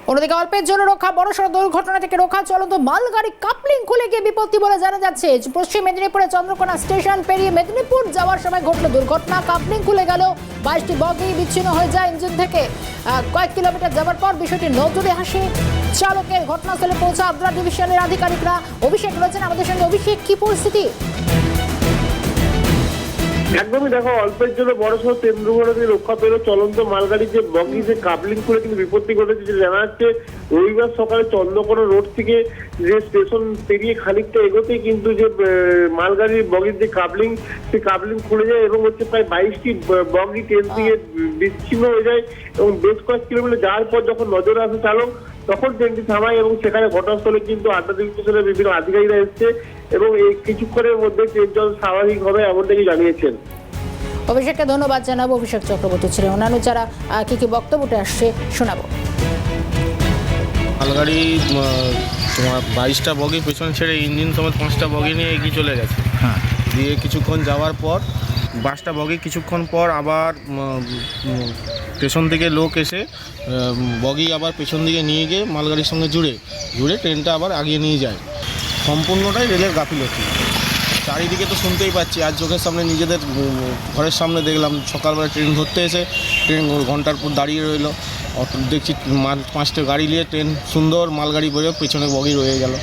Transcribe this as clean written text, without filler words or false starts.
অন্যদিকে অল্পের জন্য রক্ষা, বড়সড় দুর্ঘটনা থেকে রক্ষা, চলন্ত মালগাড়ি কাপলিং খুলে গিয়ে বিপত্তি বলে জানা যাচ্ছে। পশ্চিম মেদিনীপুরে চন্দ্রকোনা স্টেশন পেরিয়ে মেদিনীপুর যাওয়ার সময় ঘটল দুর্ঘটনা। কাপলিং খুলে গেল, 22টি বগি বিচ্ছিন্ন হয়ে যায় ইঞ্জিন থেকে। কয়েক কিলোমিটার যাওয়ার পর বিষয়টি নজরে আসে চালকের। ঘটনাস্থলে পৌঁছা আদ্রা ডিভিশনের আধিকারিকরা। অভিষেক রয়েছেন আমাদের সঙ্গে। অভিষেক, কি পরিস্থিতি? একদমই দেখো, অল্পের জন্য বড়সড় ট্রেন দুর্ঘটনা থেকে রক্ষা পেল চলন্ত মালগাড়ির যে বগি যে কাবলিং করে কিন্তু বিপত্তি ঘটেছে। যে জানা যাচ্ছে রবিবার সকালে চন্দ্রকোনা রোড থেকে যে স্টেশন পেরিয়ে খানিকটা এগোতেই কিন্তু যে মালগাড়ির বগির যে কাবলিং, সেই কাবলিং খুলে যায় এবং হচ্ছে প্রায় 22টি বগি ট্রেন থেকে বিচ্ছিন্ন হয়ে যায়। এবং বেশ কয়েক কিলোমিটার যাওয়ার পর যখন নজরে আসে চালক, তখন ট্রেনটি থামায় এবং সেখানে ঘটনাস্থলে কিন্তু আদ্রা ডিভিশনের বিভিন্ন আধিকারিকরা এসছে এবং এই কিছুক্ষণের মধ্যে ট্রেন চল স্বাভাবিক হবে এমনটাই জানিয়েছেন। অভিষেককে ধন্যবাদ জানাবো। অভিষেক চক্রবর্তী ছিলেন। অন্যান্য যারা কি বক্তব্যটা আসছে শোনাবো। মালগাড়ি তোমার 22টা বগি পেছনে ছেড়ে ইঞ্জিন সমেত 5টা বগি নিয়ে এগিয়ে চলে গেছে। হ্যাঁ, দিয়ে কিছুক্ষণ যাওয়ার পর 5টা বগি কিছুক্ষণ পর আবার স্টেশন থেকে লোক এসে বগি আবার পেছন দিকে নিয়ে গিয়ে মালগাড়ির সঙ্গে জুড়ে ট্রেনটা আবার আগিয়ে নিয়ে যায়। সম্পূর্ণটাই রেলের গাফিলতি। চারিদিকে তো শুনতেই পাচ্ছি, আর চোখের সামনে নিজেদের ঘরের সামনে দেখলাম সকালবেলা ট্রেন ধরতে এসে ট্রেন ঘন্টার পর দাঁড়িয়ে রইলো। দেখছি 5টা গাড়ি নিয়ে ট্রেন সুন্দর মালগাড়ি বেরোয়, পেছনে বগি রয়ে গেল।